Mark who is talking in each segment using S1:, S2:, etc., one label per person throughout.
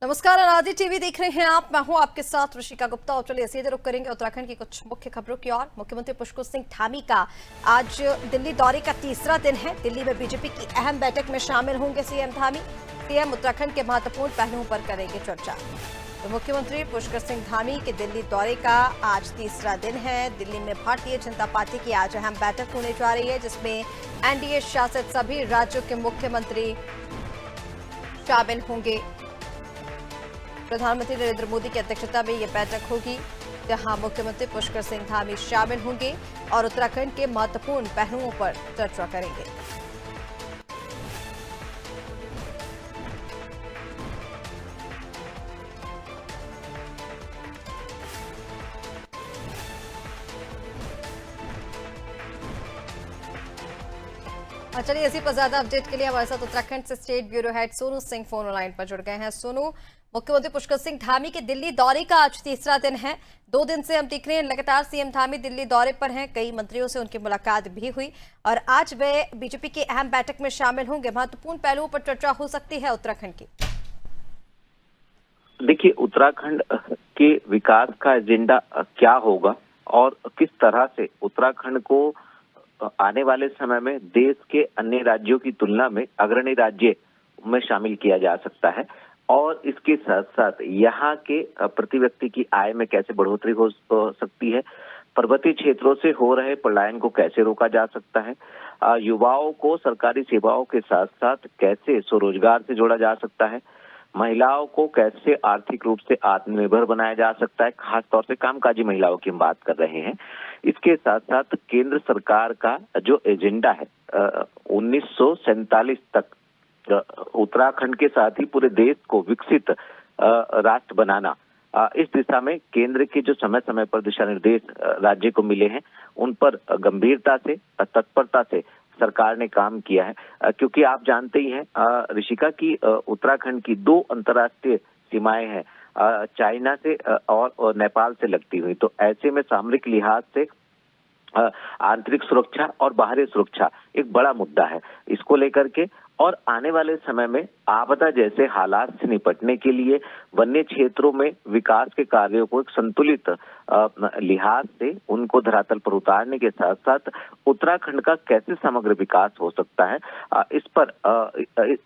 S1: नमस्कार, अनादि टीवी देख रहे हैं आप। मैं हूं आपके साथ ऋषिका गुप्ता और चलिए सीधे रुख करेंगे उत्तराखंड की कुछ मुख्य खबरों की ओर। मुख्यमंत्री पुष्कर सिंह धामी का आज दिल्ली दौरे का तीसरा दिन है। दिल्ली में बीजेपी की अहम बैठक में शामिल होंगे सीएम धामी। सीएम उत्तराखंड के महत्वपूर्ण पहलुओं पर करेंगे चर्चा। तो मुख्यमंत्री पुष्कर सिंह धामी के दिल्ली दौरे का आज तीसरा दिन है। दिल्ली में भारतीय जनता पार्टी की आज अहम बैठक होने जा रही है, जिसमें एनडीए शासित सभी राज्यों के मुख्यमंत्री शामिल होंगे। प्रधानमंत्री नरेंद्र मोदी की अध्यक्षता में यह बैठक होगी, जहां मुख्यमंत्री पुष्कर सिंह धामी शामिल होंगे और उत्तराखंड के महत्वपूर्ण पहलुओं पर चर्चा करेंगे। चलिए, इसी पर ज्यादा अपडेट के लिए हमारे साथ उत्तराखंड से state bureau head Sonu Singh phone line पर जुड़ गए हैं। सोनू, मुख्यमंत्री पुष्कर सिंह धामी के दिल्ली दौरे का आज तीसरा दिन है। 2 दिन से हम देख रहे हैं लगातार सीएम धामी दिल्ली दौरे पर हैं। कई मंत्रियों से उनकी मुलाकात भी हुई और आज वे बीजेपी की अहम बैठक में शामिल होंगे। महत्वपूर्ण पहलुओं पर चर्चा हो सकती है उत्तराखंड की।
S2: देखिए, उत्तराखंड के विकास का एजेंडा क्या होगा और किस तरह से उत्तराखंड को आने वाले समय में देश के अन्य राज्यों की तुलना में अग्रणी राज्य में शामिल किया जा सकता है, और इसके साथ साथ यहाँ के प्रति व्यक्ति की आय में कैसे बढ़ोतरी हो सकती है, पर्वतीय क्षेत्रों से हो रहे पलायन को कैसे रोका जा सकता है, युवाओं को सरकारी सेवाओं के साथ साथ कैसे स्वरोजगार से जोड़ा जा सकता है, महिलाओं को कैसे आर्थिक रूप से आत्मनिर्भर बनाया जा सकता है, खास तौर से कामकाजी महिलाओं की हम बात कर रहे हैं। इसके साथ साथ केंद्र सरकार का जो एजेंडा है 1947 तक उत्तराखंड के साथ ही पूरे देश को विकसित राष्ट्र बनाना, इस दिशा में केंद्र के जो समय समय पर दिशा निर्देश राज्य को मिले हैं, उन पर गंभीरता से तत्परता से सरकार ने काम किया है। क्योंकि आप जानते ही हैं ऋषिका की उत्तराखंड की 2 अंतर्राष्ट्रीय सीमाएं हैं, चाइना से और नेपाल से लगती हुई। तो ऐसे में सामरिक लिहाज से आंतरिक सुरक्षा और बाहरी सुरक्षा एक बड़ा मुद्दा है। इसको लेकर के और आने वाले समय में आपदा जैसे हालात से निपटने के लिए वन्य क्षेत्रों में विकास के कार्यों को एक संतुलित लिहाज से उनको धरातल पर उतारने के साथ साथ उत्तराखंड का कैसे समग्र विकास हो सकता है, इस पर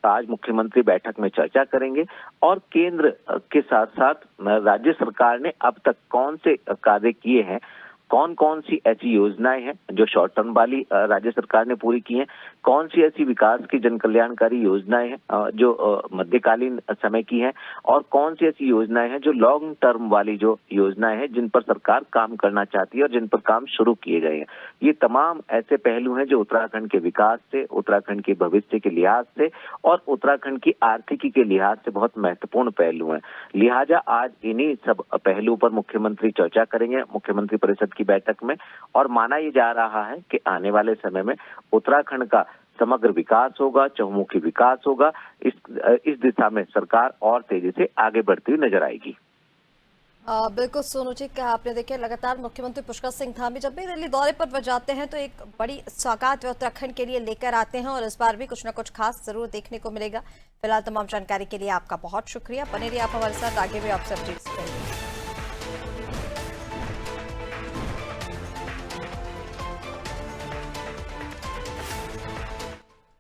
S2: आज मुख्यमंत्री बैठक में चर्चा करेंगे। और केंद्र के साथ साथ राज्य सरकार ने अब तक कौन से कार्य किए हैं, कौन कौन सी ऐसी योजनाएं हैं जो शॉर्ट टर्म वाली राज्य सरकार ने पूरी की हैं, कौन सी ऐसी विकास की जन कल्याणकारी योजनाएं हैं जो मध्यकालीन समय की हैं, और कौन सी ऐसी योजनाएं हैं जो लॉन्ग टर्म वाली जो योजनाएं हैं जिन पर सरकार काम करना चाहती है और जिन पर काम शुरू किए गए हैं। ये तमाम ऐसे पहलू हैं जो उत्तराखंड के विकास से, उत्तराखंड के भविष्य के लिहाज से और उत्तराखंड की आर्थिकी के लिहाज से बहुत महत्वपूर्ण पहलू हैं। लिहाजा आज इन्हीं सब पहलुओं पर मुख्यमंत्री चर्चा करेंगे मुख्यमंत्री परिषद की बैठक में, और माना ये जा रहा है कि आने वाले समय में उत्तराखंड का समग्र विकास होगा, चहुमुखी विकास होगा। इस दिशा में सरकार और तेजी से आगे बढ़ती हुई नजर आएगी।
S1: बिल्कुल सोनू जी, कहा आपने। देखिए, लगातार मुख्यमंत्री पुष्कर सिंह धामी जब भी दिल्ली दौरे पर जाते हैं तो एक बड़ी सौगात उत्तराखंड के लिए लेकर आते हैं, और इस बार भी कुछ ना कुछ खास जरूर देखने को मिलेगा। फिलहाल तमाम जानकारी के लिए आपका बहुत शुक्रिया। बने रहिए आप हमारे साथ, आगे भी आपसे अपडेट्स देंगे।